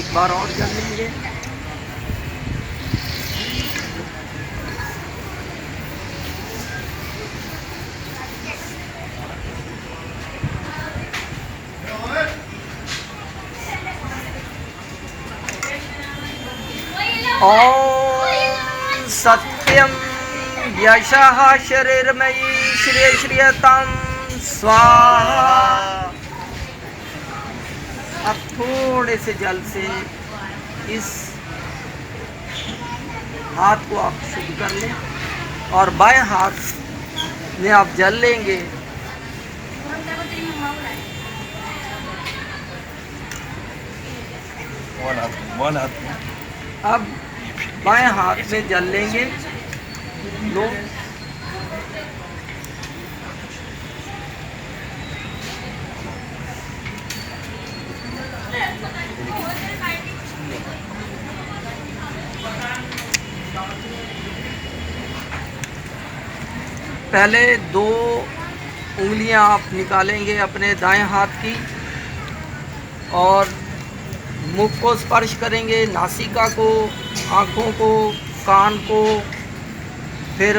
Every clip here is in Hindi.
एक बार और जल लेंगे। ओम सत्यम यशः शरीरमयी श्रिय श्रियताम स्वाहा। अब थोड़े से जल से इस हाथ को आप शुद्ध कर लें और बाएं हाथ में आप जल लेंगे। अब बाएं हाथ में जल लेंगे। लो पहले 2 उंगलियां आप निकालेंगे अपने दाएं हाथ की और मुख को स्पर्श करेंगे, नासिका को, आँखों को, कान को, फिर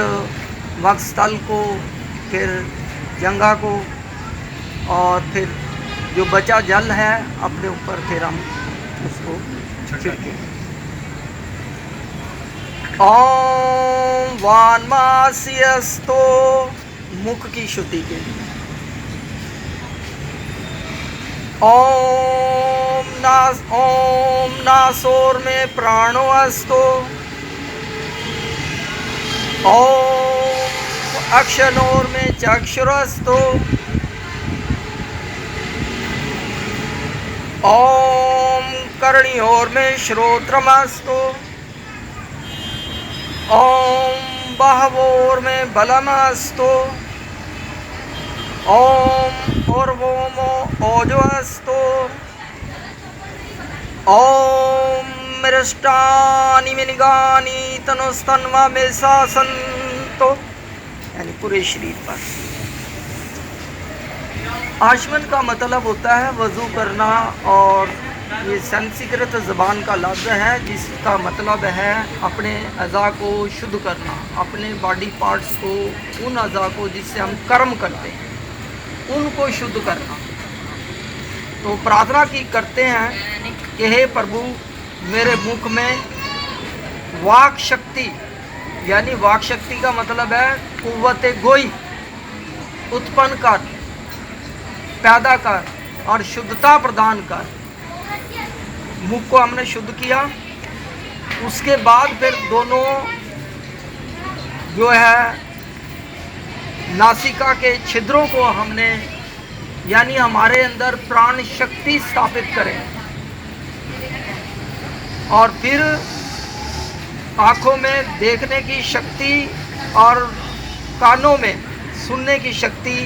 वक्षस्थल को, फिर जंघा को और फिर जो बचा जल है अपने ऊपर फिर हम उसको छिड़केंगे। ओम वान्मास्यस्तो मुख की शुद्धि के लिए। ओम नासोर में प्राणो अस्तो। ओम अक्षनोर में चक्षुरस्तो। ओम कर्णियोर में श्रोत्रमस्तो। ओम बाहवोर में बलमस्तो। ओम उर्वोमो ओजोस्तो। ओम मृष्टानि मिनिगानि तनुस्तन्वा में सासंतो, यानी पूरे शरीर पर। आचमन का मतलब होता है वज़ू करना और ये संस्कृत ज़बान का लफ्ज़ है जिसका मतलब है अपने अज़ा को शुद्ध करना, अपने बॉडी पार्ट्स को, उन अज़ा को जिससे हम कर्म करते हैं उनको शुद्ध करना। तो प्रार्थना की करते हैं कि हे प्रभु मेरे मुख में वाक शक्ति, यानी वाक शक्ति का मतलब है कुव्वत गोई उत्पन्न कर, पैदा कर और शुद्धता प्रदान कर। मुख को हमने शुद्ध किया, उसके बाद फिर दोनों जो है नासिका के छिद्रों को हमने, यानी हमारे अंदर प्राण शक्ति स्थापित करें और फिर आँखों में देखने की शक्ति और कानों में सुनने की शक्ति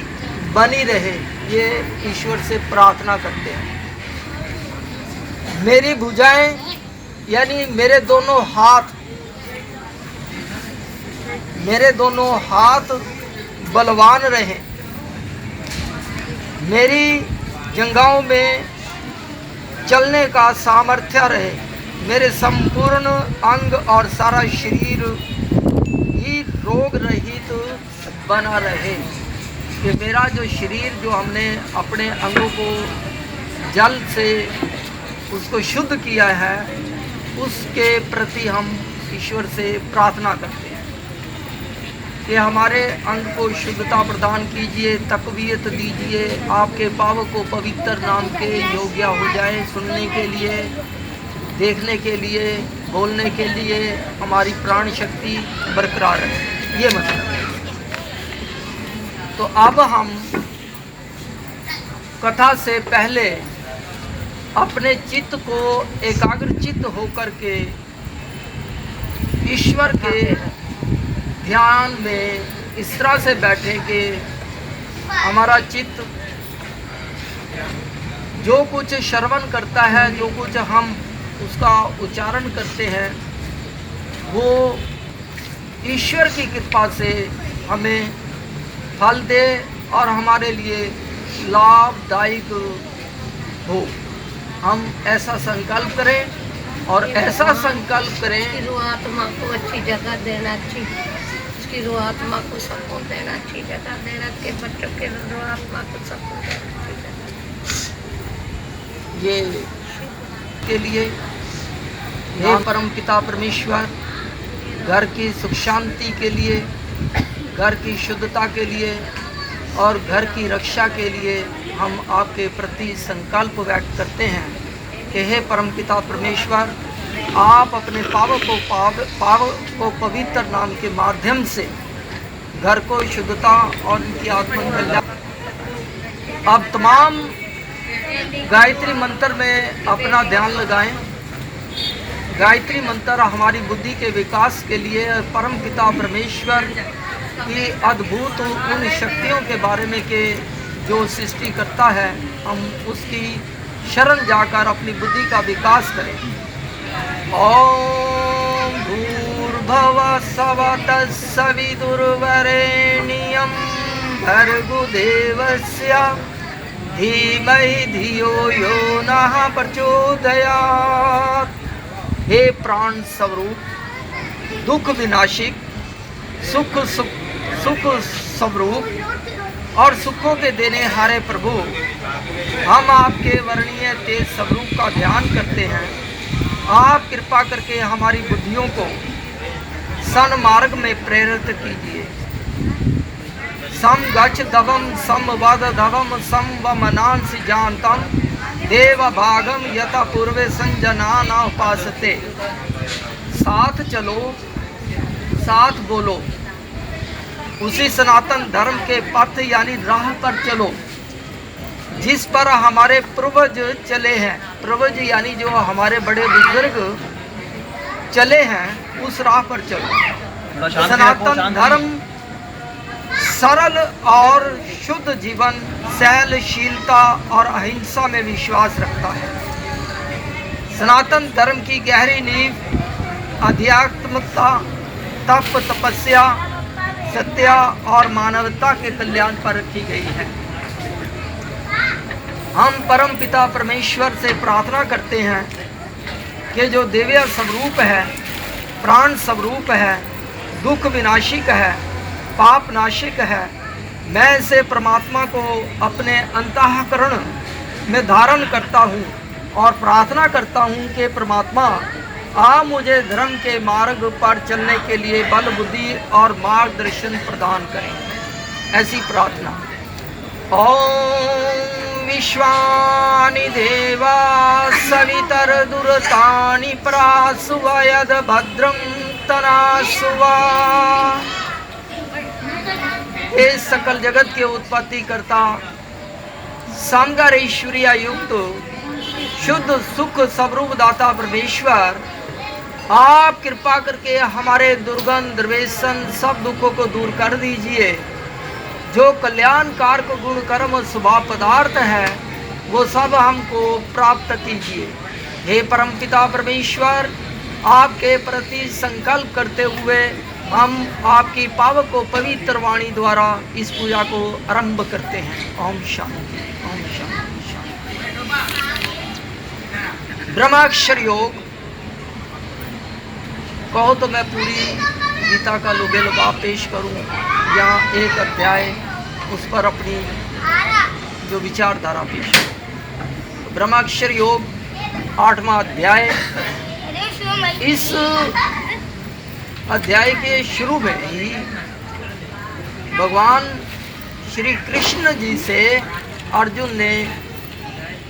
बनी रहे, ये ईश्वर से प्रार्थना करते हैं। मेरी भुजाएं यानी मेरे दोनों हाथ बलवान रहें, मेरी जंघाओं में चलने का सामर्थ्य रहे, मेरे संपूर्ण अंग और सारा शरीर ही रोग रहित बना रहे। कि मेरा जो शरीर जो हमने अपने अंगों को जल से उसको शुद्ध किया है उसके प्रति हम ईश्वर से प्रार्थना करते हैं कि हमारे अंग को शुद्धता प्रदान कीजिए, तकवीयत दीजिए, आपके पावक को पवित्र नाम के योग्य हो जाए, सुनने के लिए, देखने के लिए, बोलने के लिए हमारी प्राण शक्ति बरकरार रहे, ये मतलब है। तो अब हम कथा से पहले अपने चित्त को एकाग्रचित्त होकर के ईश्वर के ध्यान में इस तरह से बैठें कि हमारा चित्त जो कुछ श्रवण करता है, जो कुछ हम उसका उच्चारण करते हैं, वो ईश्वर की कृपा से हमें फल दे और हमारे लिए लाभदायक हो। हम ऐसा संकल्प करें और ऐसा संकल्प करें उसकी रूह आत्मा को अच्छी जगह देना, उसकी रूह आत्मा को सबको देना, अच्छी जगह देना, के बच्चों के रूह आत्मा को सबको देना, अच्छी जगह। ये के लिए हे परम पिता परमेश्वर, घर की सुख शांति के लिए, घर की शुद्धता के लिए और घर की रक्षा के लिए हम आपके प्रति संकल्प व्यक्त करते हैं कि हे परम पिता परमेश्वर, आप अपने पाव को पवित्र नाम के माध्यम से घर को शुद्धता और उनकी आत्मा कल्याण। अब तमाम गायत्री मंत्र में अपना ध्यान लगाएं। गायत्री मंत्र हमारी बुद्धि के विकास के लिए परम पिता परमेश्वर की अद्भुत उन शक्तियों के बारे में कि जो सृष्टि करता है, हम उसकी शरण जाकर अपनी बुद्धि का विकास करें। ओम भूर्भुवः स्वः तत्सवितुर्वरेण्यं भर्गो देवस्य धीमहि धियो यो नः प्रचोदयात्। हे प्राण स्वरूप, दुख विनाशिक, सुख स्वरूप और सुखों के देने हारे प्रभु, हम आपके वर्णीय तेज स्वरूप का ध्यान करते हैं। आप कृपा करके हमारी बुद्धियों को सन्मार्ग में प्रेरित कीजिए। सम गच्छ धवम सम वद धवम सम वमनांसि जानतम देव भागम यथा पूर्वे संजना न उपासते। साथ चलो, साथ बोलो, उसी सनातन धर्म के पथ यानी राह पर चलो जिस पर हमारे पूर्वज चले हैं। पूर्वज यानी जो हमारे बड़े बुजुर्ग चले हैं, उस राह पर चलो। सनातन धर्म सरल और शुद्ध जीवन, सहनशीलता और अहिंसा में विश्वास रखता है। सनातन धर्म की गहरी नींव आध्यात्मिकता, तप, तपस्या, सत्य और मानवता के कल्याण पर रखी गई है। हम परम पिता परमेश्वर से प्रार्थना करते हैं कि जो दिव्य स्वरूप है, प्राण स्वरूप है, दुख विनाशिक है, पाप नाशिक है, मैं इसे परमात्मा को अपने अंतःकरण में धारण करता हूँ और प्रार्थना करता हूँ कि परमात्मा आप मुझे धर्म के मार्ग पर चलने के लिए बल, बुद्धि और मार्गदर्शन प्रदान करें। ऐसी प्रार्थना। ओम विश्वानि देवा सवितर्दुरतानि प्रासुवयद भद्रं तनासुवा। इस सकल जगत के उत्पत्ति करता, सांगर ऐश्वर्य युक्त, शुद्ध सुख स्वरूप दाता परमेश्वर, आप कृपा करके हमारे दुर्गंध द्वेषण सब दुखों को दूर कर दीजिए। जो कल्याणकारक गुण कर्म स्वभाव पदार्थ है, वो सब हमको प्राप्त कीजिए। हे परमपिता परमेश्वर, आपके प्रति संकल्प करते हुए हम आपकी पावक को पवित्र वाणी द्वारा इस पूजा को आरंभ करते हैं। ओम शांति, ओम शांति, शांति। ब्रह्माक्षर योग कहो तो मैं पूरी गीता का लुबे लुबा पेश करूं या एक अध्याय उस पर अपनी जो विचारधारा पेश करूं। ब्रह्माक्षर योग 8वां अध्याय। इस अध्याय के शुरू में ही भगवान श्री कृष्ण जी से अर्जुन ने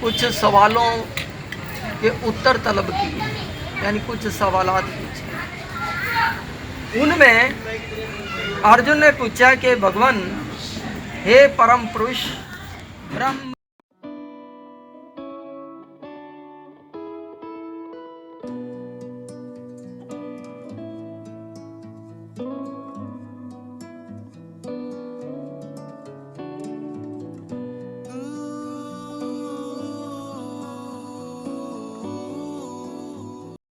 कुछ सवालों के उत्तर तलब किए, यानी कुछ सवालात पूछे। उनमें अर्जुन ने पूछा कि भगवान, हे परम पुरुष ब्रह्म